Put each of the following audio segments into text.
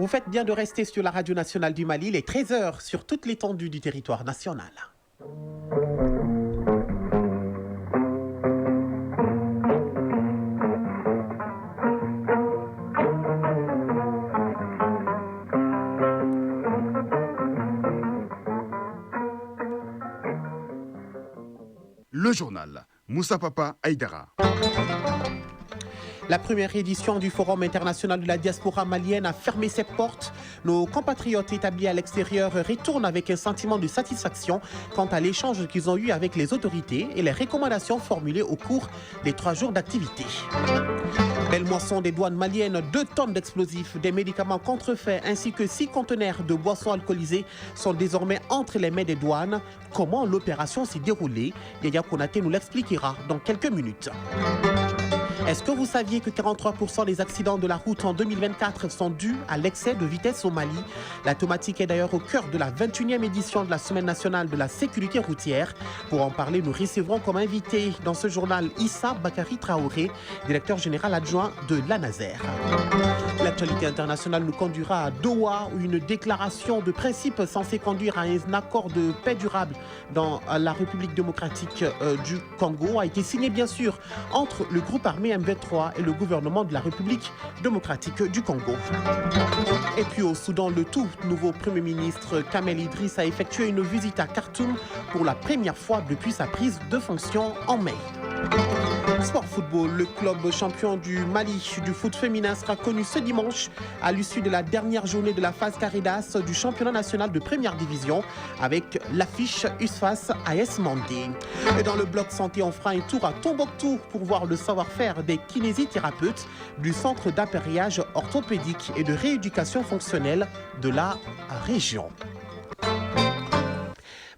Vous faites bien de rester sur la radio nationale du Mali, les 13h sur toute l'étendue du territoire national. Le journal Moussa Papa Aïdara. La première édition du Forum international de la diaspora malienne a fermé ses portes. Nos compatriotes établis à l'extérieur retournent avec un sentiment de satisfaction quant à l'échange qu'ils ont eu avec les autorités et les recommandations formulées au cours des 3 jours d'activité. Belle moisson des douanes maliennes, 2 tonnes d'explosifs, des médicaments contrefaits ainsi que 6 conteneurs de boissons alcoolisées sont désormais entre les mains des douanes. Comment l'opération s'est déroulée? Yaya Konaté nous l'expliquera dans quelques minutes. Est-ce que vous saviez que 43% des accidents de la route en 2024 sont dus à l'excès de vitesse au Mali? La thématique est d'ailleurs au cœur de la 21e édition de la Semaine nationale de la sécurité routière. Pour en parler, nous recevrons comme invité dans ce journal Issa Bakari Traoré, directeur général adjoint de l'ANASER. L'actualité internationale nous conduira à Doha, où une déclaration de principe censée conduire à un accord de paix durable dans la République démocratique du Congo a été signée bien sûr entre le groupe armé M23 et le gouvernement de la République démocratique du Congo. Et puis au Soudan, le tout nouveau Premier ministre Kamel Idriss a effectué une visite à Khartoum pour la première fois depuis sa prise de fonction en mai. Sport football, le club champion du Mali du foot féminin sera connu ce dimanche à l'issue de la dernière journée de la phase Caridas du championnat national de première division avec l'affiche USFAS AS Mandé. Et dans le bloc santé, on fera un tour à Tombouctou pour voir le savoir-faire des kinésithérapeutes du centre d'appareillage orthopédique et de rééducation fonctionnelle de la région.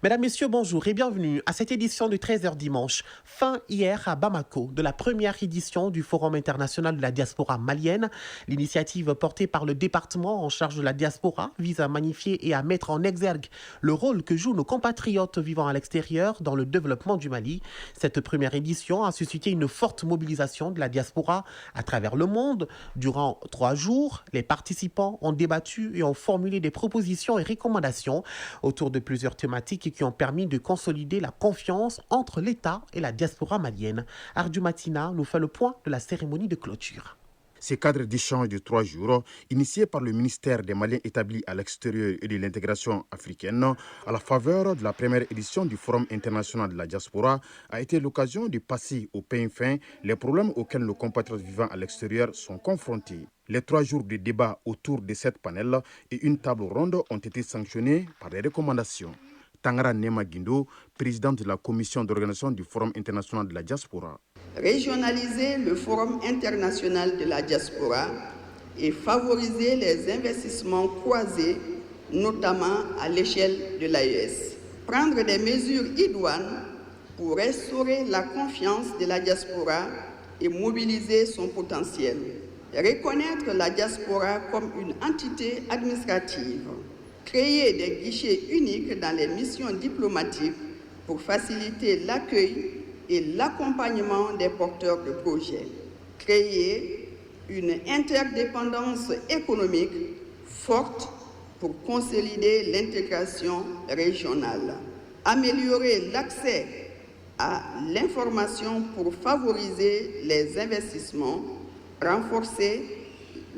Mesdames, Messieurs, bonjour et bienvenue à cette édition du 13h dimanche. Fin hier à Bamako de la première édition du Forum international de la diaspora malienne. L'initiative portée par le département en charge de la diaspora vise à magnifier et à mettre en exergue le rôle que jouent nos compatriotes vivant à l'extérieur dans le développement du Mali. Cette première édition a suscité une forte mobilisation de la diaspora à travers le monde. Durant 3 jours, les participants ont débattu et ont formulé des propositions et recommandations autour de plusieurs thématiques qui ont permis de consolider la confiance entre l'État et la diaspora malienne. Ardu Matina nous fait le point de la cérémonie de clôture. Ces cadres d'échange de 3 jours, initiés par le ministère des Maliens établis à l'extérieur et de l'intégration africaine, à la faveur de la première édition du Forum international de la diaspora, a été l'occasion de passer au peigne fin les problèmes auxquels nos compatriotes vivant à l'extérieur sont confrontés. Les 3 jours de débat autour de 7 panels et une table ronde ont été sanctionnés par des recommandations. Tangara Nema Guindo, présidente de la commission d'organisation du Forum international de la diaspora. Régionaliser le Forum international de la diaspora et favoriser les investissements croisés, notamment à l'échelle de l'AES. Prendre des mesures idoines pour restaurer la confiance de la diaspora et mobiliser son potentiel. Reconnaître la diaspora comme une entité administrative. Créer des guichets uniques dans les missions diplomatiques pour faciliter l'accueil et l'accompagnement des porteurs de projets. Créer une interdépendance économique forte pour consolider l'intégration régionale. Améliorer l'accès à l'information pour favoriser les investissements. Renforcer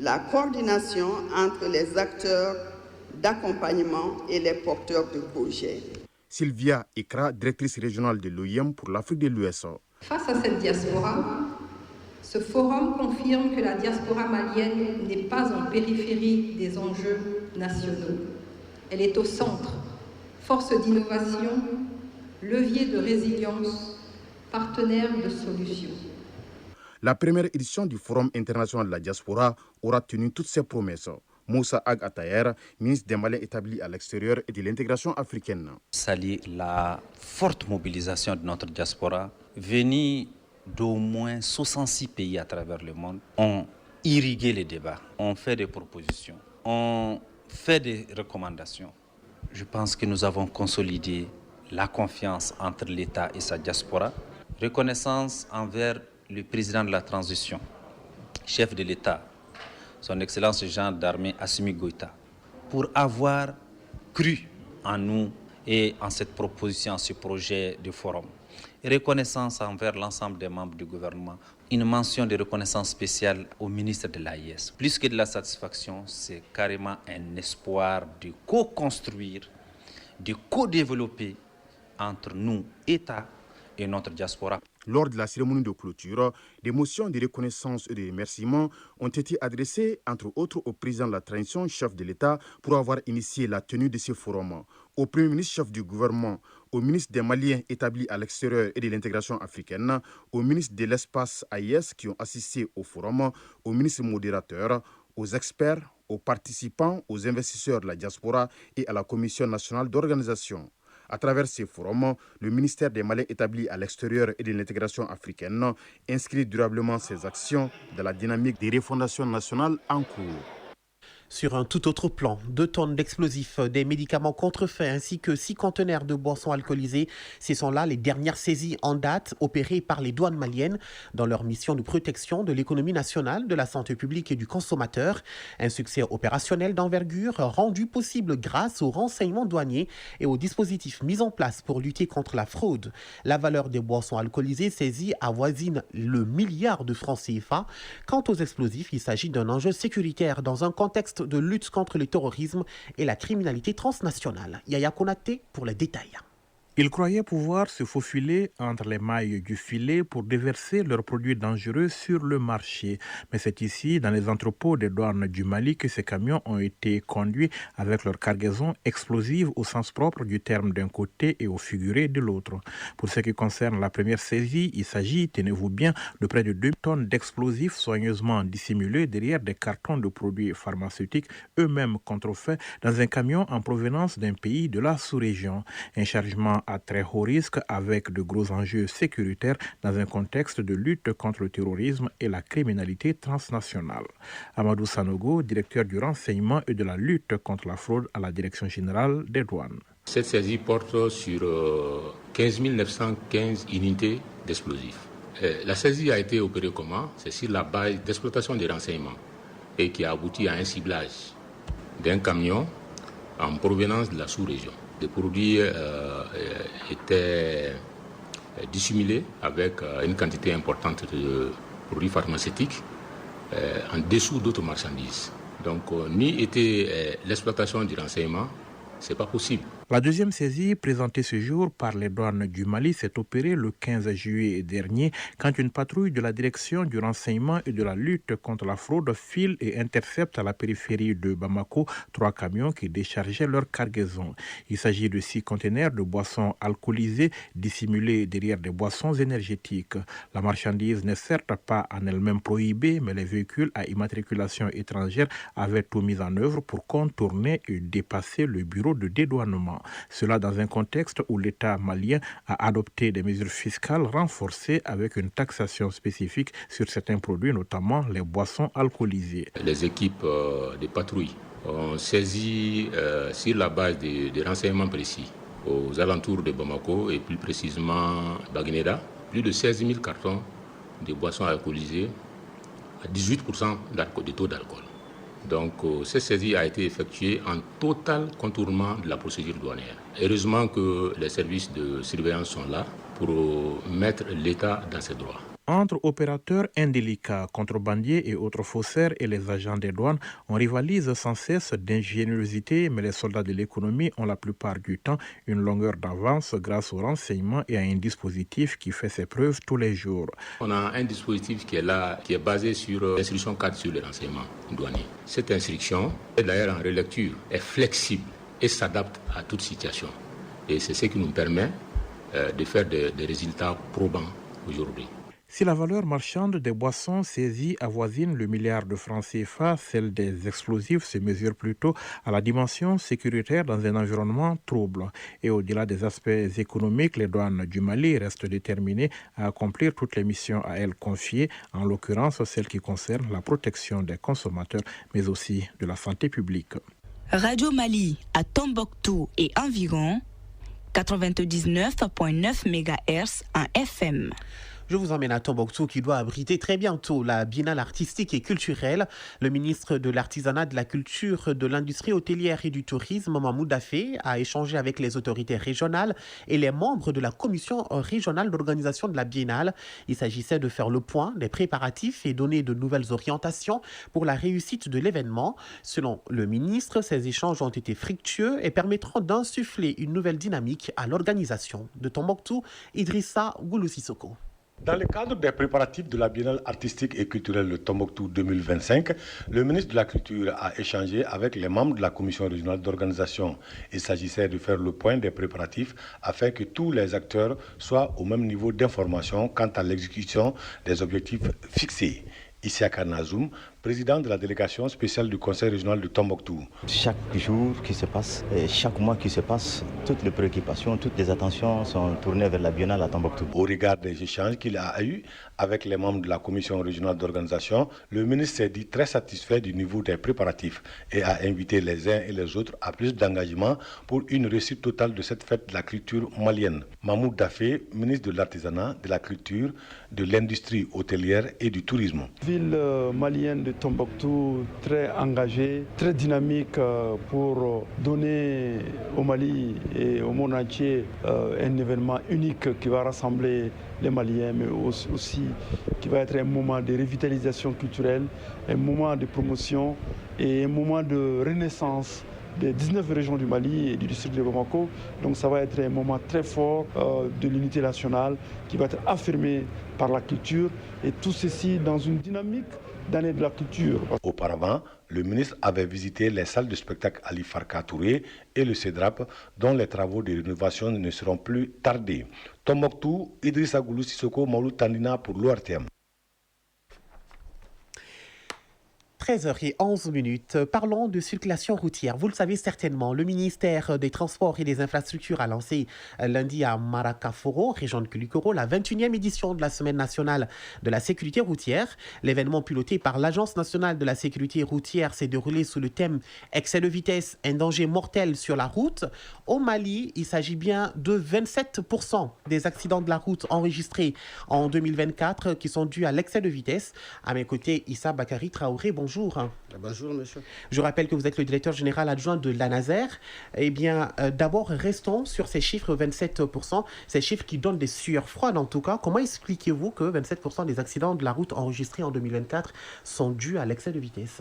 la coordination entre les acteurs d'accompagnement et les porteurs de projets. Sylvia Ekra, directrice régionale de l'OIM pour l'Afrique de l'Ouest. Face à cette diaspora, ce forum confirme que la diaspora malienne n'est pas en périphérie des enjeux nationaux. Elle est au centre, force d'innovation, levier de résilience, partenaire de solutions. La première édition du Forum international de la diaspora aura tenu toutes ses promesses. Moussa Ag Atayer, ministre des Maliens établis à l'extérieur et de l'intégration africaine. Saluer la forte mobilisation de notre diaspora, venue d'au moins 66 pays à travers le monde, ont irrigué les débats, ont fait des propositions, ont fait des recommandations. Je pense que nous avons consolidé la confiance entre l'État et sa diaspora, reconnaissance envers le président de la transition, chef de l'État, son Excellence le général d'armée Assimi Goïta, pour avoir cru en nous et en cette proposition, en ce projet de forum. Reconnaissance envers l'ensemble des membres du gouvernement. Une mention de reconnaissance spéciale au ministre de l'AIS. Plus que de la satisfaction, c'est carrément un espoir de co-construire, de co-développer entre nous, État et notre diaspora. Lors de la cérémonie de clôture, des motions de reconnaissance et de remerciements ont été adressées, entre autres, au président de la transition, chef de l'État, pour avoir initié la tenue de ce forum, au premier ministre chef du gouvernement, au ministre des Maliens établis à l'extérieur et de l'intégration africaine, au ministre de l'espace AIS qui ont assisté au forum, au ministre modérateur, aux experts, aux participants, aux investisseurs de la diaspora et à la Commission nationale d'organisation. À travers ces forums, le ministère des Maliens établis à l'extérieur et de l'intégration africaine inscrit durablement ses actions dans la dynamique des refondations nationales en cours. Sur un tout autre plan, 2 tonnes d'explosifs, des médicaments contrefaits ainsi que 6 conteneurs de boissons alcoolisées. Ce sont là les dernières saisies en date opérées par les douanes maliennes dans leur mission de protection de l'économie nationale, de la santé publique et du consommateur. Un succès opérationnel d'envergure rendu possible grâce aux renseignements douaniers et aux dispositifs mis en place pour lutter contre la fraude. La valeur des boissons alcoolisées saisies avoisine le milliard de francs CFA. Quant aux explosifs, il s'agit d'un enjeu sécuritaire dans un contexte de lutte contre le terrorisme et la criminalité transnationale. Yaya Konaté pour les détails. Ils croyaient pouvoir se faufiler entre les mailles du filet pour déverser leurs produits dangereux sur le marché. Mais c'est ici, dans les entrepôts des douanes du Mali, que ces camions ont été conduits avec leur cargaison explosive au sens propre du terme d'un côté et au figuré de l'autre. Pour ce qui concerne la première saisie, il s'agit, tenez-vous bien, de près de 2 tonnes d'explosifs soigneusement dissimulés derrière des cartons de produits pharmaceutiques eux-mêmes contrefaits dans un camion en provenance d'un pays de la sous-région. Un chargement à très haut risque avec de gros enjeux sécuritaires dans un contexte de lutte contre le terrorisme et la criminalité transnationale. Amadou Sanogo, directeur du renseignement et de la lutte contre la fraude à la Direction générale des douanes. Cette saisie porte sur 15 915 unités d'explosifs. La saisie a été opérée comment ? C'est sur la base d'exploitation des renseignements et qui a abouti à un ciblage d'un camion en provenance de la sous-région. Les produits étaient dissimulés avec une quantité importante de produits pharmaceutiques en dessous d'autres marchandises. Donc, ni était l'exploitation du renseignement, c'est pas possible. La deuxième saisie présentée ce jour par les douanes du Mali s'est opérée le 15 juillet dernier quand une patrouille de la direction du renseignement et de la lutte contre la fraude file et intercepte à la périphérie de Bamako 3 camions qui déchargeaient leur cargaison. Il s'agit de 6 conteneurs de boissons alcoolisées dissimulées derrière des boissons énergétiques. La marchandise n'est certes pas en elle-même prohibée, mais les véhicules à immatriculation étrangère avaient tout mis en œuvre pour contourner et dépasser le bureau de dédouanement. Cela dans un contexte où l'État malien a adopté des mesures fiscales renforcées avec une taxation spécifique sur certains produits, notamment les boissons alcoolisées. Les équipes de patrouille ont saisi sur la base des renseignements précis aux alentours de Bamako et plus précisément Bagneda, plus de 16 000 cartons de boissons alcoolisées à 18% de taux d'alcool. Donc, cette saisie a été effectuée en total contournement de la procédure douanière. Heureusement que les services de surveillance sont là pour mettre l'État dans ses droits. Entre opérateurs indélicats, contrebandiers et autres faussaires et les agents des douanes, on rivalise sans cesse d'ingéniosité, mais les soldats de l'économie ont la plupart du temps une longueur d'avance grâce au renseignement et à un dispositif qui fait ses preuves tous les jours. On a un dispositif qui est là, qui est basé sur l'instruction 4 sur le renseignement douanier. Cette instruction, d'ailleurs en relecture, est flexible et s'adapte à toute situation. Et c'est ce qui nous permet de faire des résultats probants aujourd'hui. Si la valeur marchande des boissons saisies avoisine le milliard de francs CFA, celle des explosifs se mesure plutôt à la dimension sécuritaire dans un environnement trouble. Et au-delà des aspects économiques, les douanes du Mali restent déterminées à accomplir toutes les missions à elles confiées, en l'occurrence celles qui concernent la protection des consommateurs, mais aussi de la santé publique. Radio Mali à Tombouctou et environ 99,9 MHz en FM. Je vous emmène à Tombouctou qui doit abriter très bientôt la Biennale artistique et culturelle. Le ministre de l'Artisanat, de la Culture, de l'Industrie hôtelière et du Tourisme, Mahmoud Daffé, a échangé avec les autorités régionales et les membres de la commission régionale d'organisation de la Biennale. Il s'agissait de faire le point des préparatifs et donner de nouvelles orientations pour la réussite de l'événement. Selon le ministre, ces échanges ont été fructueux et permettront d'insuffler une nouvelle dynamique à l'organisation. De Tombouctou, Idrissa Gouloussissoko. Dans le cadre des préparatifs de la Biennale artistique et culturelle de Tombouctou 2025, le ministre de la Culture a échangé avec les membres de la commission régionale d'organisation. Il s'agissait de faire le point des préparatifs afin que tous les acteurs soient au même niveau d'information quant à l'exécution des objectifs fixés. Isiaka Nazoum, président de la délégation spéciale du Conseil régional de Tombouctou. Chaque jour qui se passe, chaque mois qui se passe, toutes les préoccupations, toutes les attentions sont tournées vers la Biennale à Tombouctou. Au regard des échanges qu'il a eus avec les membres de la commission régionale d'organisation, le ministre s'est dit très satisfait du niveau des préparatifs et a invité les uns et les autres à plus d'engagement pour une réussite totale de cette fête de la culture malienne. Mahmoud Daffé, ministre de l'Artisanat, de la Culture, de l'Industrie hôtelière et du Tourisme. Ville malienne de Tombouctou très engagée, très dynamique pour donner au Mali et au monde entier un événement unique qui va rassembler les Maliens, mais aussi qui va être un moment de revitalisation culturelle, un moment de promotion et un moment de renaissance des 19 régions du Mali et du district de Bamako. Donc ça va être un moment très fort de l'unité nationale qui va être affirmé par la culture et tout ceci dans une dynamique d'année de la culture. Auparavant, le ministre avait visité les salles de spectacle Ali Farka Touré et le CEDRAP dont les travaux de rénovation ne seront plus tardés. Tombouctou, Idrissa Gouloussissoko, Maulou Tandina pour l'ORTM. 13h11. Parlons de circulation routière. Vous le savez certainement, le ministère des Transports et des Infrastructures a lancé lundi à Maracaforo, région de Koulikoro, la 21e édition de la Semaine nationale de la sécurité routière. L'événement piloté par l'Agence nationale de la sécurité routière s'est déroulé sous le thème « Excès de vitesse, un danger mortel sur la route ». Au Mali, il s'agit bien de 27% des accidents de la route enregistrés en 2024 qui sont dus à l'excès de vitesse. À mes côtés, Issa Bakari Traoré, bonjour. Bonjour, monsieur. Je rappelle que vous êtes le directeur général adjoint de l'ANASER. Eh bien, d'abord, restons sur ces chiffres, 27%, ces chiffres qui donnent des sueurs froides en tout cas. Comment expliquez-vous que 27% des accidents de la route enregistrés en 2024 sont dus à l'excès de vitesse?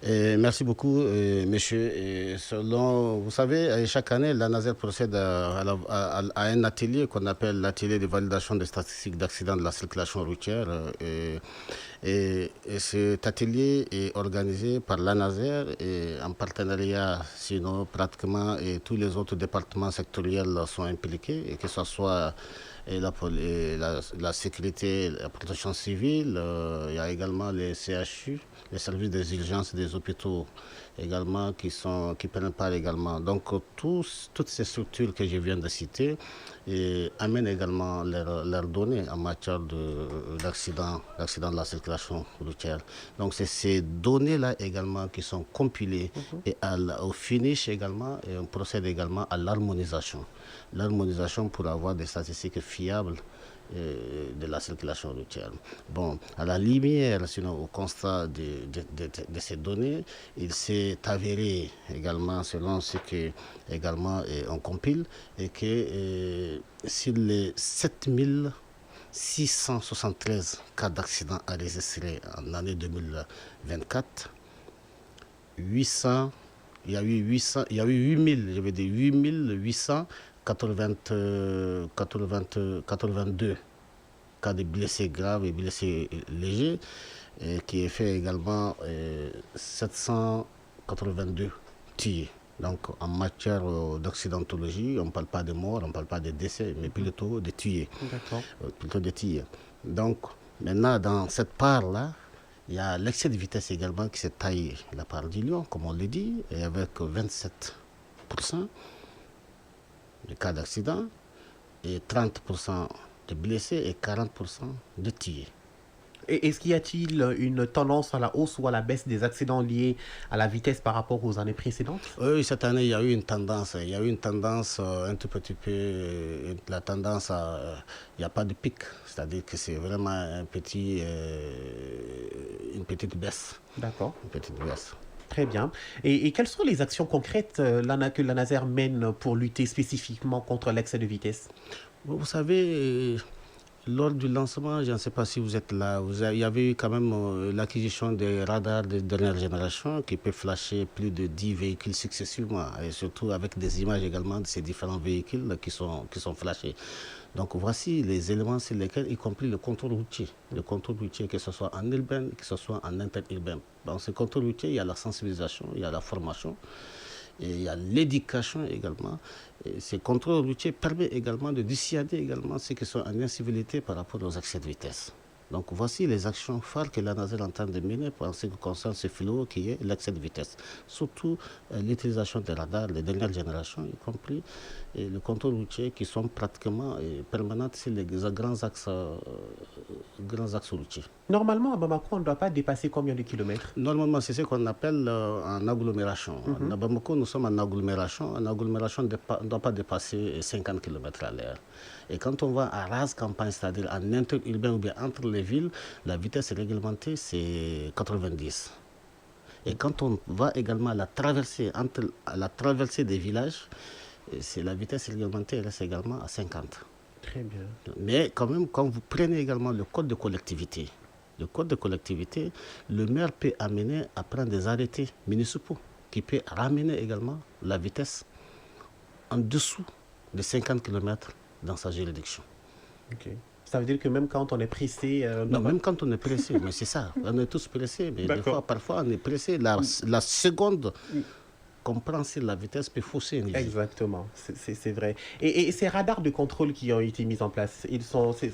Merci beaucoup, monsieur. Selon, vous savez, chaque année, l'ANASER procède à un atelier qu'on appelle l'atelier de validation des statistiques d'accidents de la circulation routière. Et cet atelier est organisé par l'ANASER et en partenariat, sinon pratiquement et tous les autres départements sectoriels sont impliqués, et que ce soit la sécurité, la protection civile, il y a également les CHU, les services des urgences des hôpitaux également qui prennent part également. Donc toutes ces structures que je viens de citer amènent également leurs données en matière d'accidents de la circulation routière. Donc c'est ces données-là également qui sont compilées et au finish également, et on procède également à l'harmonisation. L'harmonisation pour avoir des statistiques fiables de la circulation routière. Bon, à la lumière, sinon au constat de ces données, il s'est avéré également, selon ce que également on compile, et que sur les 7673 cas d'accidents enregistrés en année 2024, il y a eu 8882 cas de blessés graves et blessés légers, qui est fait également 782 tués. Donc en matière d'accidentologie, on ne parle pas de morts, on ne parle pas de décès, mais plutôt de tués. Plutôt de tués. Donc maintenant, dans cette part-là, il y a l'excès de vitesse également qui s'est taillé la part du lion, comme on le dit, et avec 27% de cas d'accident et 30% de blessés et 40% de tués. Et est-ce qu'il y a-t-il une tendance à la hausse ou à la baisse des accidents liés à la vitesse par rapport aux années précédentes? Oui, cette année, il y a eu une tendance. Il y a eu une tendance un tout petit peu. La tendance à. Il n'y a pas de pic. C'est-à-dire que c'est vraiment une petite baisse. D'accord. Une petite baisse. Très bien. Et quelles sont les actions concrètes que la Naser mène pour lutter spécifiquement contre l'excès de vitesse? Vous savez, lors du lancement, je ne sais pas si vous êtes là, il y avait eu quand même l'acquisition des radars de dernière génération qui peuvent flasher plus de 10 véhicules successivement, et surtout avec des images également de ces différents véhicules qui sont flashés. Donc voici les éléments sur lesquels, y compris le contrôle routier. Le contrôle routier, que ce soit en urbain, que ce soit en interurbain. Dans ce contrôle routier, il y a la sensibilisation, il y a la formation, et il y a l'éducation également. Et ce contrôle routier permet également de dissuader également ceux qui sont en incivilité par rapport aux excès de vitesse. Donc voici les actions phares que la Naser est en train de mener pour ce qui concerne ce fléau qui est l'excès de vitesse. Surtout l'utilisation des radars de dernière génération, y compris le contrôle routier qui sont pratiquement permanents sur les grands axes routiers. Normalement, à Bamako, on ne doit pas dépasser combien de kilomètres? Normalement, c'est ce qu'on appelle en agglomération. À Bamako, nous sommes en agglomération. En agglomération, on ne doit pas dépasser 50 km à l'heure. Et quand on va à rase campagne, c'est-à-dire en interurbain ou bien entre les villes, la vitesse réglementée, c'est 90. Et quand on va également à la traversée des villages, la vitesse réglementée reste également à 50. Très bien. Mais quand même, quand vous prenez également le code de collectivité, le maire peut amener à prendre des arrêtés municipaux qui peut ramener également la vitesse en dessous de 50 km dans sa juridiction. Ok. Ça veut dire que même quand on est pressé... non, même quand on est pressé, mais c'est ça. On est tous pressés, mais parfois on est pressé. La seconde qu'on prend sur la vitesse peut fausser une vie. Exactement, c'est vrai. Et ces radars de contrôle qui ont été mis en place,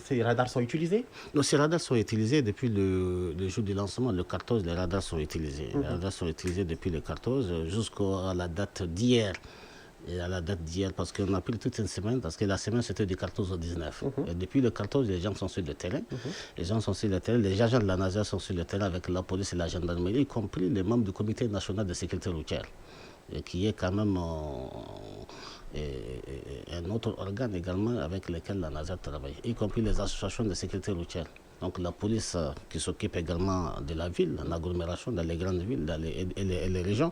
ces radars sont utilisés? Non, ces radars sont utilisés depuis le jour du lancement, le 14, les radars sont utilisés. Les radars sont utilisés depuis le 14 jusqu'à la date d'hier. Et à la date d'hier, parce qu'on a pris toute une semaine, parce que la semaine c'était du 14 au 19. Et depuis le 14, les gens sont sur le terrain. Les gens sont sur le terrain, les agents de la Naser sont sur le terrain avec la police et la gendarmerie, y compris les membres du comité national de sécurité routière, qui est quand même un autre organe également avec lequel la Naser travaille, y compris les associations de sécurité routière. Donc la police qui s'occupe également de la ville, en agglomération, dans les grandes villes et les régions,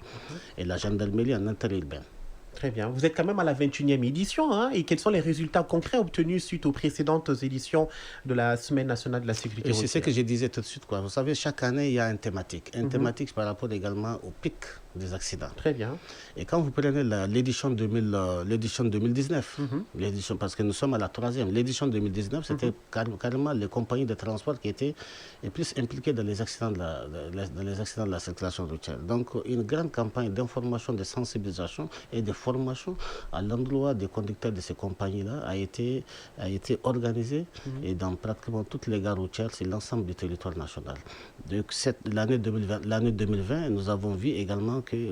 et la gendarmerie en interurbain. Très bien. Vous êtes quand même à la 21e édition, hein, et quels sont les résultats concrets obtenus suite aux précédentes éditions de la Semaine nationale de la sécurité routière? Et c'est ce que je disais tout de suite, quoi. Vous savez, chaque année, il y a une thématique. Une thématique par rapport également au pic des accidents. Très bien. Et quand vous prenez l'édition 2019, parce que nous sommes à la 3e, l'édition 2019, c'était carrément les compagnies de transport qui étaient plus impliquées dans les accidents de la circulation routière. Donc, une grande campagne d'information, de sensibilisation et de formation à l'endroit des conducteurs de ces compagnies-là a été organisée et dans pratiquement toutes les gares routières sur l'ensemble du territoire national. Donc, l'année 2020, nous avons vu également que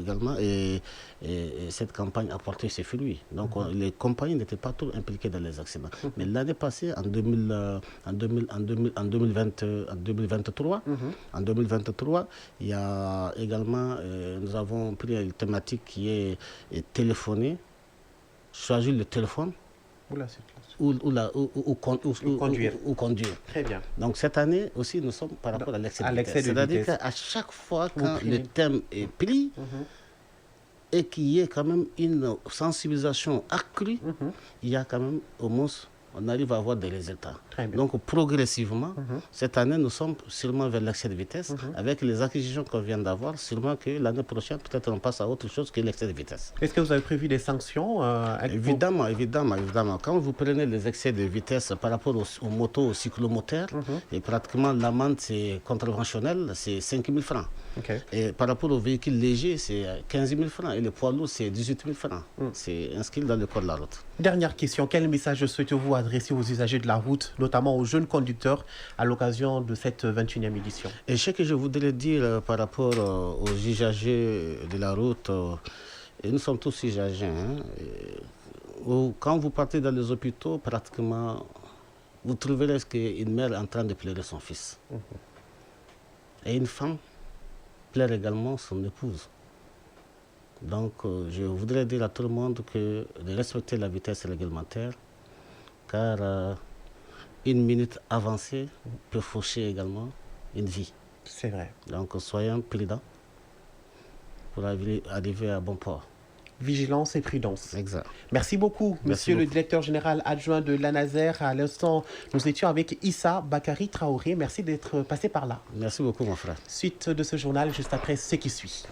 cette campagne a porté ses fruits. Donc les compagnies n'étaient pas trop impliquées dans les accidents. Mais l'année passée, en 2023, il y a également, nous avons pris une thématique qui est téléphoner, choisir le téléphone. Ou conduire. Très bien. Donc cette année aussi, nous sommes par rapport à l'excès de vitesse. C'est-à-dire qu'à chaque fois quand le thème est pris et qu'il y ait quand même une sensibilisation accrue, il y a quand même au moins, on arrive à avoir des résultats. Donc progressivement, cette année, nous sommes sûrement vers l'excès de vitesse. Avec les acquisitions qu'on vient d'avoir, sûrement que l'année prochaine, peut-être on passe à autre chose que l'excès de vitesse. Est-ce que vous avez prévu des sanctions Évidemment. Quand vous prenez les excès de vitesse par rapport aux motos, aux cyclomoteurs, et pratiquement l'amende c'est contraventionnel, c'est 5 000 francs. Et par rapport aux véhicules légers, c'est 15 000 francs. Et les poids lourds, c'est 18 000 francs. C'est inscrit dans le code de la route. Dernière question, quel message souhaitez-vous adresser aux usagers de la route, notamment aux jeunes conducteurs, à l'occasion de cette 21e édition? Et ce que je voudrais dire par rapport aux usagers de la route, et nous sommes tous usagers, quand vous partez dans les hôpitaux, pratiquement, vous trouverez une mère en train de pleurer son fils. Et une femme plaire également son épouse. Donc, je voudrais dire à tout le monde de respecter la vitesse réglementaire, car une minute avancée peut faucher également une vie. C'est vrai. Donc, soyons prudents pour arriver à bon port. Vigilance et prudence. Exact. Merci beaucoup, monsieur le directeur général adjoint de l'ANASER. À l'instant, nous étions avec Issa Bakary Traoré. Merci d'être passé par là. Merci beaucoup, mon frère. Suite de ce journal, juste après ce qui suit.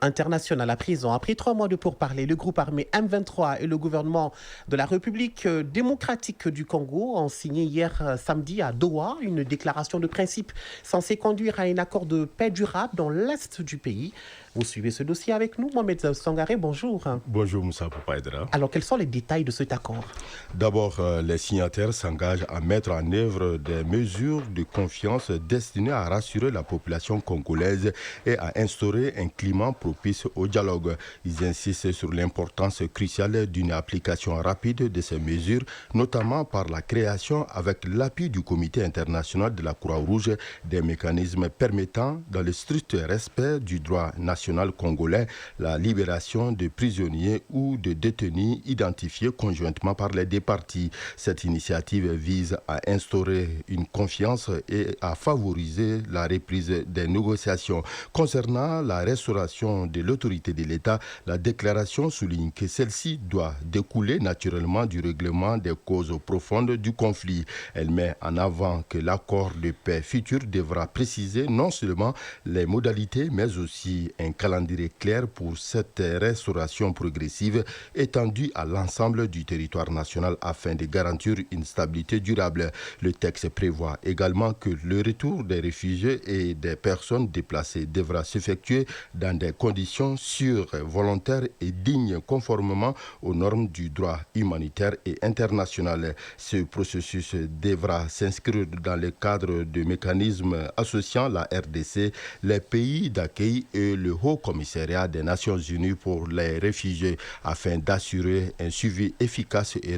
International à prison. Après 3 mois de pourparlers, le groupe armé M23 et le gouvernement de la République démocratique du Congo ont signé hier samedi à Doha une déclaration de principe censée conduire à un accord de paix durable dans l'est du pays. Vous suivez ce dossier avec nous, Mohamed Sangaré, bonjour. Bonjour Moussa Papaïdra. Alors, quels sont les détails de cet accord? D'abord, les signataires s'engagent à mettre en œuvre des mesures de confiance destinées à rassurer la population congolaise et à instaurer un climat propice au dialogue. Ils insistent sur l'importance cruciale d'une application rapide de ces mesures, notamment par la création, avec l'appui du Comité international de la Croix-Rouge, des mécanismes permettant, dans le strict respect du droit national congolais, la libération de prisonniers ou de détenus identifiés conjointement par les deux parties. Cette initiative vise à instaurer une confiance et à favoriser la reprise des négociations. Concernant la restauration de l'autorité de l'État, la déclaration souligne que celle-ci doit découler naturellement du règlement des causes profondes du conflit. Elle met en avant que l'accord de paix futur devra préciser non seulement les modalités, mais aussi un calendrier clair pour cette restauration progressive étendue à l'ensemble du territoire national afin de garantir une stabilité durable. Le texte prévoit également que le retour des réfugiés et des personnes déplacées devra s'effectuer dans des conditions sûres, volontaires et dignes conformément aux normes du droit humanitaire et international. Ce processus devra s'inscrire dans le cadre de mécanismes associant la RDC, les pays d'accueil et le Haut Commissariat des Nations Unies pour les réfugiés afin d'assurer un suivi efficace et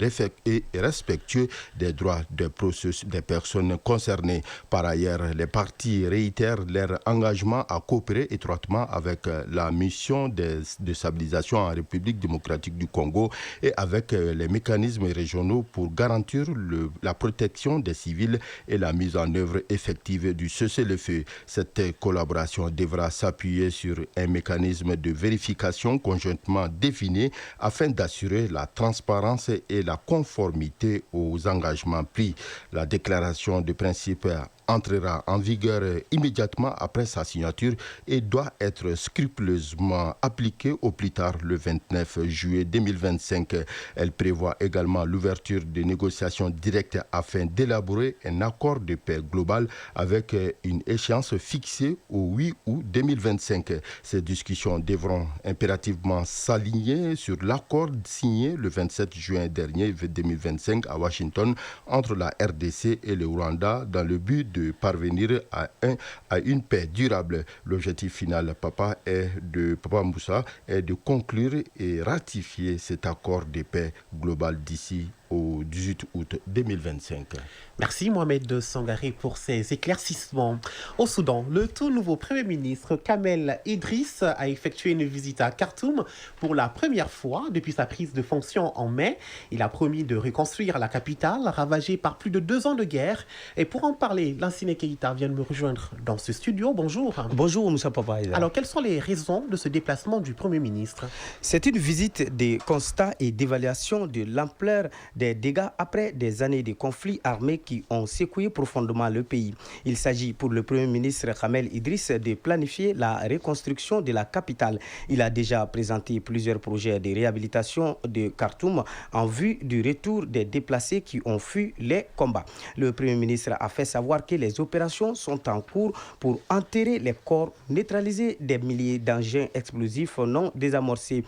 respectueux des droits des personnes concernées. Par ailleurs, les parties réitèrent leur engagement à coopérer étroitement avec la mission de stabilisation en République démocratique du Congo et avec les mécanismes régionaux pour garantir la protection des civils et la mise en œuvre effective du cessez-le-feu. Cette collaboration devra s'appuyer sur un mécanisme de vérification conjointement défini afin d'assurer la transparence et la conformité aux engagements pris. La déclaration de principe entrera en vigueur immédiatement après sa signature et doit être scrupuleusement appliquée au plus tard le 29 juillet 2025. Elle prévoit également l'ouverture de négociations directes afin d'élaborer un accord de paix global avec une échéance fixée au 8 août 2025. Ces discussions devront impérativement s'aligner sur l'accord signé le 27 juin dernier 2025 à Washington entre la RDC et le Rwanda dans le but de parvenir à une paix durable. L'objectif final, Papa Moussa, est de conclure et ratifier cet accord de paix global d'ici au 18 août 2025. Merci Mohamed Sangaré pour ces éclaircissements. Au Soudan, le tout nouveau Premier ministre Kamel Idriss a effectué une visite à Khartoum pour la première fois depuis sa prise de fonction en mai. Il a promis de reconstruire la capitale ravagée par plus de 2 ans de guerre. Et pour en parler, Lansine Keïta vient de me rejoindre dans ce studio. Bonjour. Bonjour Moussa Papaïda. Alors, quelles sont les raisons de ce déplacement du Premier ministre? C'est une visite de constat et d'évaluation de l'ampleur des dégâts après des années de conflits armés qui ont secoué profondément le pays. Il s'agit pour le Premier ministre Kamel Idriss de planifier la reconstruction de la capitale. Il a déjà présenté plusieurs projets de réhabilitation de Khartoum en vue du retour des déplacés qui ont fui les combats. Le Premier ministre a fait savoir que les opérations sont en cours pour enterrer les corps, neutraliser des milliers d'engins explosifs non désamorcés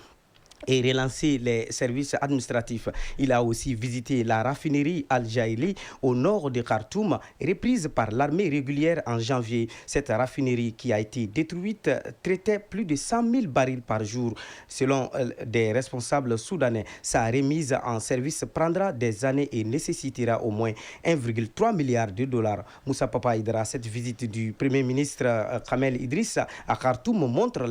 et relancer les services administratifs. Il a aussi visité la raffinerie Al-Jaili au nord de Khartoum, reprise par l'armée régulière en janvier. Cette raffinerie qui a été détruite traitait plus de 100 000 barils par jour. Selon des responsables soudanais, sa remise en service prendra des années et nécessitera au moins 1,3 milliard de dollars. Moussa Papa Idra, cette visite du Premier ministre Kamel Idriss à Khartoum montre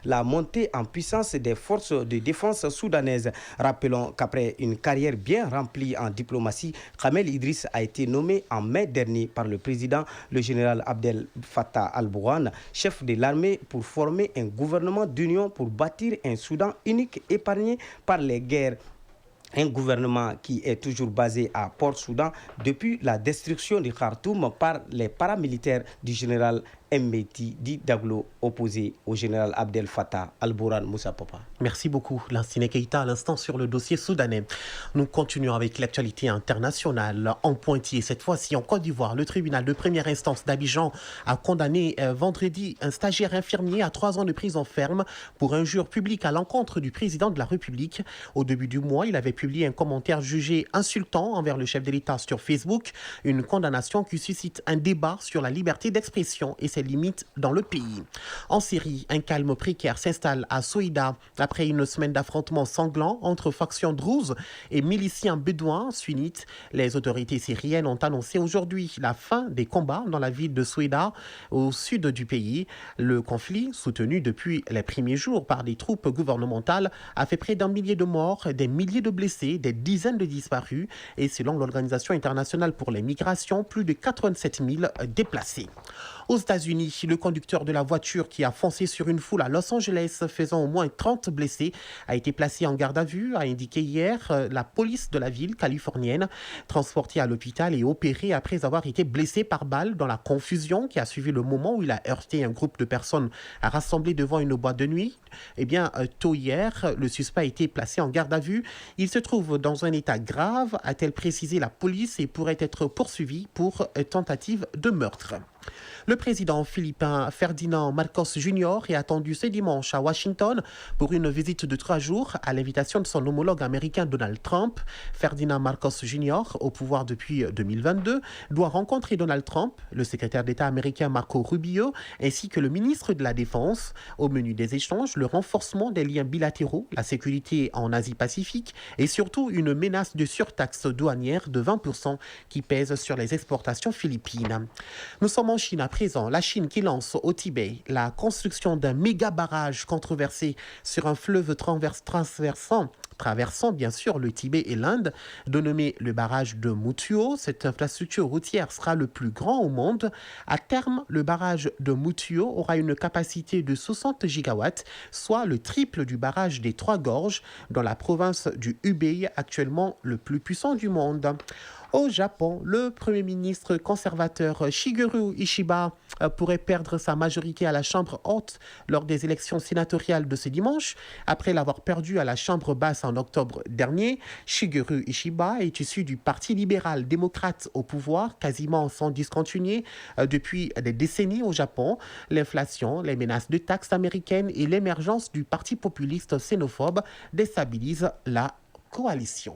la montée en puissance des forces de défense soudanaises. Rappelons qu'après une carrière bien remplie en diplomatie, Kamel Idriss a été nommé en mai dernier par le président, le général Abdel Fattah al-Burhan, chef de l'armée, pour former un gouvernement d'union pour bâtir un Soudan unique épargné par les guerres. Un gouvernement qui est toujours basé à Port-Soudan depuis la destruction de Khartoum par les paramilitaires du général Mbeti Di Daglo, opposé au général Abdel Fattah al-Burhan. Moussa Papa. Merci beaucoup, Lansine Keita, à l'instant sur le dossier soudanais. Nous continuons avec l'actualité internationale. En pointillé, cette fois-ci en Côte d'Ivoire, le tribunal de première instance d'Abidjan a condamné vendredi un stagiaire infirmier à 3 ans de prison ferme pour injure publique à l'encontre du président de la République. Au début du mois, il avait publié un commentaire jugé insultant envers le chef de l'État sur Facebook, une condamnation qui suscite un débat sur la liberté d'expression et ses limites dans le pays. En Syrie, un calme précaire s'installe à Soïda après une semaine d'affrontements sanglants entre factions druzes et miliciens bédouins sunnites. Les autorités syriennes ont annoncé aujourd'hui la fin des combats dans la ville de Soïda, au sud du pays. Le conflit, soutenu depuis les premiers jours par des troupes gouvernementales, a fait près d'1 millier de morts, des milliers de blessés, des dizaines de disparus et selon l'Organisation internationale pour les migrations, plus de 87 000 déplacés. Aux États-Unis, le conducteur de la voiture qui a foncé sur une foule à Los Angeles, faisant au moins 30 blessés, a été placé en garde à vue, a indiqué hier la police de la ville californienne. Transporté à l'hôpital et opéré après avoir été blessé par balle dans la confusion qui a suivi le moment où il a heurté un groupe de personnes rassemblées devant une boîte de nuit. Tôt hier, le suspect a été placé en garde à vue. Il se trouve dans un état grave, a-t-elle précisé la police, et pourrait être poursuivi pour tentative de meurtre. Le président philippin Ferdinand Marcos Jr. est attendu ce dimanche à Washington pour une visite de 3 jours à l'invitation de son homologue américain Donald Trump. Ferdinand Marcos Jr., au pouvoir depuis 2022, doit rencontrer Donald Trump, le secrétaire d'État américain Marco Rubio, ainsi que le ministre de la Défense. Au menu des échanges, le renforcement des liens bilatéraux, la sécurité en Asie-Pacifique et surtout une menace de surtaxe douanière de 20% qui pèse sur les exportations philippines. Nous sommes en Chine à présent. La Chine qui lance au Tibet la construction d'un méga barrage controversé sur un fleuve traversant bien sûr le Tibet et l'Inde, dénommé le barrage de Mutuo. Cette infrastructure routière sera le plus grand au monde. À terme, le barrage de Mutuo aura une capacité de 60 gigawatts, soit le triple du barrage des Trois Gorges dans la province du Hubei, actuellement le plus puissant du monde. Au Japon, le Premier ministre conservateur Shigeru Ishiba pourrait perdre sa majorité à la Chambre haute lors des élections sénatoriales de ce dimanche. Après l'avoir perdu à la Chambre basse en octobre dernier, Shigeru Ishiba est issu du Parti libéral-démocrate au pouvoir, quasiment sans discontinuer depuis des décennies au Japon. L'inflation, les menaces de taxes américaines et l'émergence du parti populiste xénophobe déstabilisent la coalition.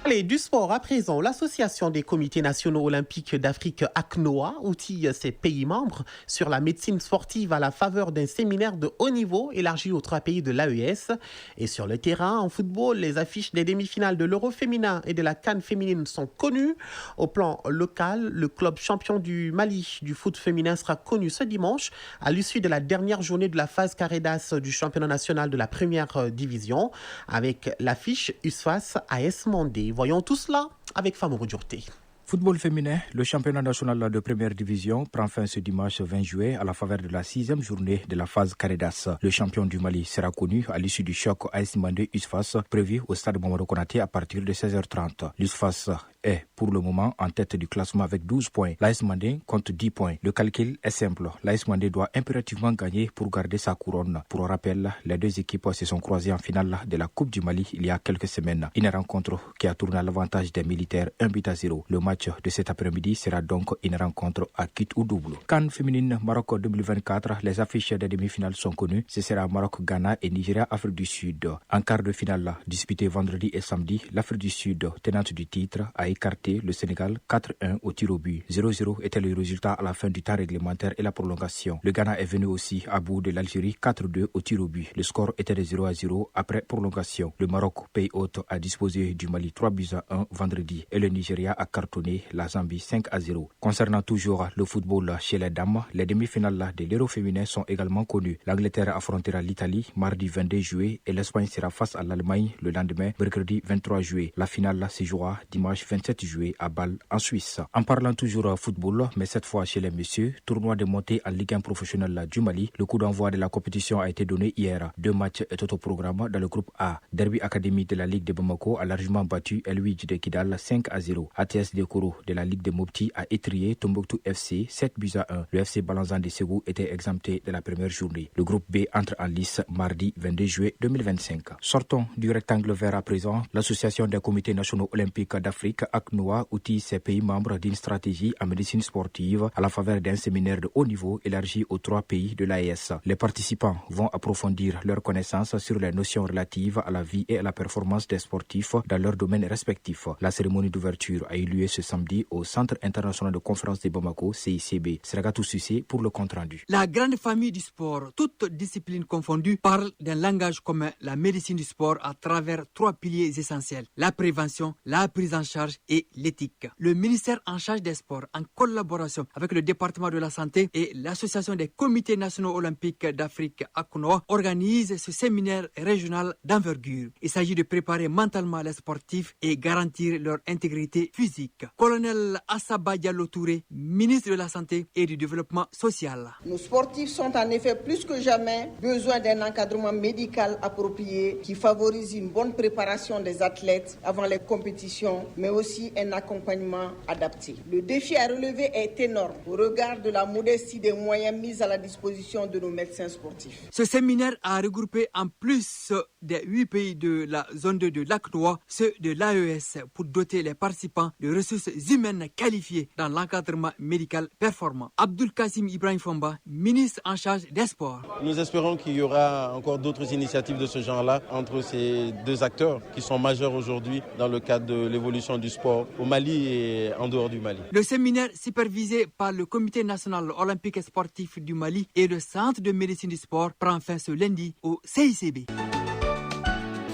Allez, du sport à présent. L'Association des comités nationaux olympiques d'Afrique, ACNOA, outille ses pays membres sur la médecine sportive à la faveur d'un séminaire de haut niveau élargi aux 3 pays de l'AES. Et sur le terrain, en football, les affiches des demi-finales de l'Euro féminin et de la CAN féminine sont connues. Au plan local, le club champion du Mali du foot féminin sera connu ce dimanche à l'issue de la dernière journée de la phase carré d'as du championnat national de la première division avec l'affiche USFAS AS Mandé. Voyons tout cela avec Famourou Djourté. Football féminin, le championnat national de première division prend fin ce dimanche 20 juillet à la faveur de la 6e journée de la phase carré d'as. Le champion du Mali sera connu à l'issue du choc AS Mandé USFAS prévu au stade Mamadou Konaté à partir de 16h30. L'USFAS est pour le moment en tête du classement avec 12 points. L'AS Mandé compte 10 points. Le calcul est simple. L'AS Mandé doit impérativement gagner pour garder sa couronne. Pour rappel, les deux équipes se sont croisées en finale de la Coupe du Mali il y a quelques semaines. Une rencontre qui a tourné à l'avantage des militaires 1-0. Le match de cet après-midi sera donc une rencontre à quitte ou double. CAN féminine Maroc 2024, les affiches des demi-finales sont connues. Ce sera Maroc-Ghana et Nigeria-Afrique du Sud. En quart de finale, disputé vendredi et samedi, l'Afrique du Sud, tenante du titre, a écarté le Sénégal 4-1 au tir au but. 0-0 était le résultat à la fin du temps réglementaire et la prolongation. Le Ghana est venu aussi à bout de l'Algérie 4-2 au tir au but. Le score était de 0-0 après prolongation. Le Maroc, pays hôte, a disposé du Mali 3-1 vendredi et le Nigeria a cartonné la Zambie 5-0. Concernant toujours le football chez les dames, les demi-finales de l'Euro féminin sont également connues. L'Angleterre affrontera l'Italie mardi 22 juillet et l'Espagne sera face à l'Allemagne le lendemain, mercredi 23 juillet. La finale se jouera dimanche 27 juillet à Bâle en Suisse. En parlant toujours football, mais cette fois chez les messieurs, tournoi de montée en Ligue 1 professionnelle du Mali. Le coup d'envoi de la compétition a été donné hier. 2 matchs étaient au programme dans le groupe A. Derby Academy de la Ligue de Bamako a largement battu El-Ouidj de Kidal 5-0. ATS de Koro de la Ligue de Mopti a étrié Tombouctou FC 7-1. Le FC Balanzan de Ségou était exempté de la première journée. Le groupe B entre en lice mardi 22 juillet 2025. Sortons du rectangle vert à présent. L'Association des comités nationaux olympiques d'Afrique, ACNOA, outille ses pays membres d'une stratégie en médecine sportive à la faveur d'un séminaire de haut niveau élargi aux 3 pays de l'AES. Les participants vont approfondir leurs connaissances sur les notions relatives à la vie et à la performance des sportifs dans leurs domaines respectifs. La cérémonie d'ouverture a eu lieu ce samedi au Centre international de conférence de Bamako, CICB. Seragatou Sissé pour le compte-rendu. La grande famille du sport, toutes disciplines confondues, parle d'un langage commun, la médecine du sport, à travers 3 piliers essentiels: la prévention, la prise en charge et l'éthique. Le ministère en charge des sports, en collaboration avec le département de la santé et l'association des comités nationaux olympiques d'Afrique, ACNOA, organise ce séminaire régional d'envergure. Il s'agit de préparer mentalement les sportifs et garantir leur intégrité physique. Colonel Assaba Diallo Touré, ministre de la Santé et du Développement social. Nos sportifs sont en effet plus que jamais besoin d'un encadrement médical approprié qui favorise une bonne préparation des athlètes avant les compétitions, mais aussi un accompagnement adapté. Le défi à relever est énorme au regard de la modestie des moyens mis à la disposition de nos médecins sportifs. Ce séminaire a regroupé en plus des 8 pays de la zone 2 de l'ACNOA, ceux de l'AES, pour doter les participants de ressources humaines qualifiées dans l'encadrement médical performant. Abdul Kassim Ibrahim Fomba, ministre en charge des sports. Nous espérons qu'il y aura encore d'autres initiatives de ce genre-là entre ces 2 acteurs qui sont majeurs aujourd'hui dans le cadre de l'évolution du sport au Mali et en dehors du Mali. Le séminaire supervisé par le Comité national olympique et sportif du Mali et le Centre de médecine du sport prend fin ce lundi au CICB.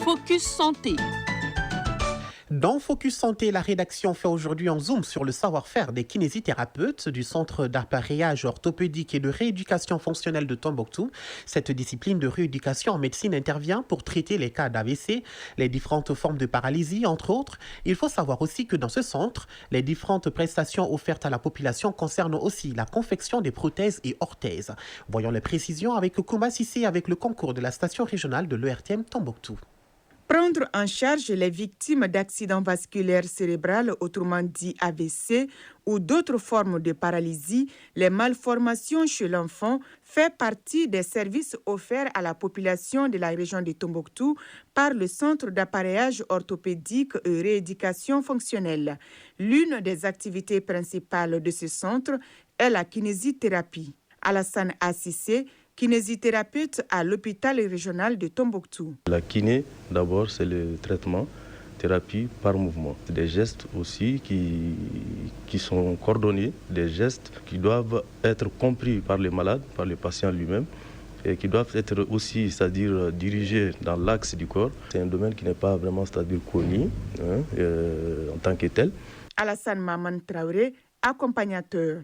Focus Santé. Dans Focus Santé, la rédaction fait aujourd'hui un zoom sur le savoir-faire des kinésithérapeutes du Centre d'appareillage orthopédique et de rééducation fonctionnelle de Tombouctou. Cette discipline de rééducation en médecine intervient pour traiter les cas d'AVC, les différentes formes de paralysie, entre autres. Il faut savoir aussi que dans ce centre, les différentes prestations offertes à la population concernent aussi la confection des prothèses et orthèses. Voyons les précisions avec Kouma Sissé avec le concours de la station régionale de l'ERTM Tombouctou. Prendre en charge les victimes d'accidents vasculaires cérébrales, autrement dit AVC, ou d'autres formes de paralysie, les malformations chez l'enfant fait partie des services offerts à la population de la région de Tombouctou par le Centre d'appareillage orthopédique et rééducation fonctionnelle. L'une des activités principales de ce centre est la kinésithérapie. Alassane Assissé, kinésithérapeute à l'hôpital régional de Tombouctou. La kiné, d'abord, c'est le traitement, thérapie par mouvement. Des gestes aussi qui sont coordonnés, des gestes qui doivent être compris par les malades, par le patient lui-même, et qui doivent être aussi, c'est-à-dire dirigés dans l'axe du corps. C'est un domaine qui n'est pas vraiment, c'est-à-dire connu en tant que tel. Alassane Maman Traoré, accompagnateur.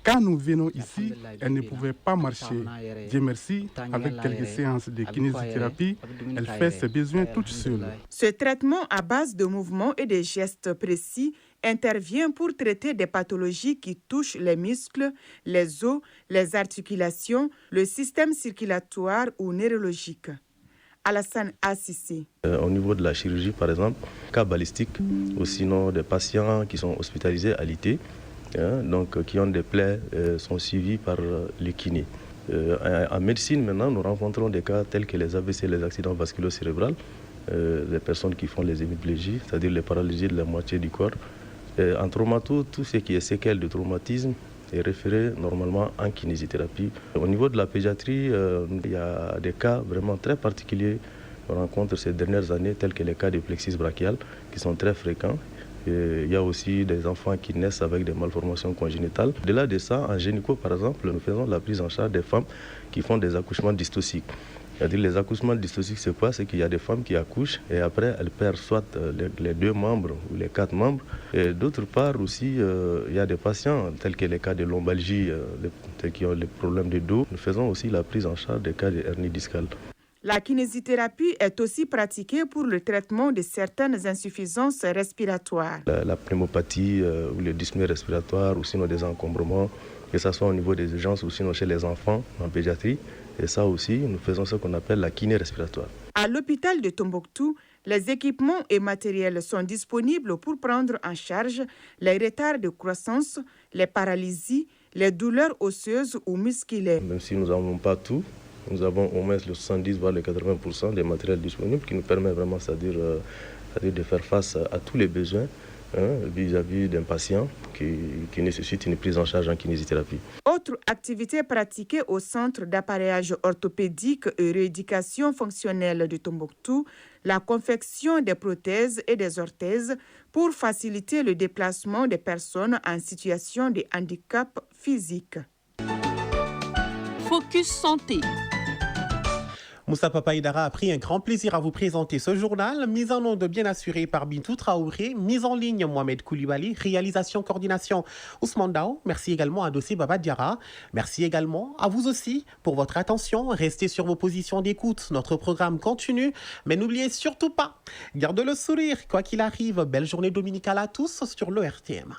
Quand nous venons ici, elle ne pouvait pas marcher. Dieu merci, avec quelques séances de kinésithérapie, elle fait ses besoins toute seule. Ce traitement à base de mouvements et de gestes précis intervient pour traiter des pathologies qui touchent les muscles, les os, les articulations, le système circulatoire ou neurologique. Alassane Assissi. Au niveau de la chirurgie, par exemple, cas balistiques, ou sinon des patients qui sont hospitalisés à l'IT, donc qui ont des plaies, sont suivis par les kinés. En médecine, maintenant, nous rencontrons des cas tels que les AVC, les accidents vasculo-cérébraux, les personnes qui font les hémiplégies, c'est-à-dire les paralysies de la moitié du corps. En traumato, tout ce qui est séquelles de traumatisme est référé normalement en kinésithérapie. Au niveau de la pédiatrie, il y a des cas vraiment très particuliers qu'on rencontre ces dernières années, tels que les cas de plexus brachial, qui sont très fréquents. Et il y a aussi des enfants qui naissent avec des malformations congénitales. Au-delà de ça, en gynéco, par exemple, nous faisons la prise en charge des femmes qui font des accouchements dystociques. C'est-à-dire les accouchements dystociques, c'est quoi? C'est qu'il y a des femmes qui accouchent et après elles perdent soit les 2 membres ou les 4 membres. Et d'autre part aussi, il y a des patients tels que les cas de lombalgie, qui ont les problèmes de dos. Nous faisons aussi la prise en charge des cas de hernie discale. La kinésithérapie est aussi pratiquée pour le traitement de certaines insuffisances respiratoires. La pneumopathie ou le dyspnée respiratoire ou sinon des encombrements, que ce soit au niveau des urgences ou sinon chez les enfants en pédiatrie. Et ça aussi, nous faisons ce qu'on appelle la kiné respiratoire. À l'hôpital de Tombouctou, les équipements et matériels sont disponibles pour prendre en charge les retards de croissance, les paralysies, les douleurs osseuses ou musculaires. Même si nous n'avons pas tout, nous avons au moins le 70 voire le 80% des matériels disponibles qui nous permet vraiment, c'est-à-dire de faire face à tous les besoins vis-à-vis d'un patient qui nécessite une prise en charge en kinésithérapie. Autre activité pratiquée au centre d'appareillage orthopédique et rééducation fonctionnelle de Tombouctou, la confection des prothèses et des orthèses pour faciliter le déplacement des personnes en situation de handicap physique. Focus Santé. Moussa Papaïdara a pris un grand plaisir à vous présenter ce journal, mise en onde bien assurée par Bintou Traoré, mise en ligne Mohamed Koulibaly, réalisation, coordination Ousmane Dao. Merci également à Dossé Baba Diarra. Merci également à vous aussi pour votre attention. Restez sur vos positions d'écoute. Notre programme continue, mais n'oubliez surtout pas, gardez le sourire. Quoi qu'il arrive, belle journée dominicale à tous sur le RTM.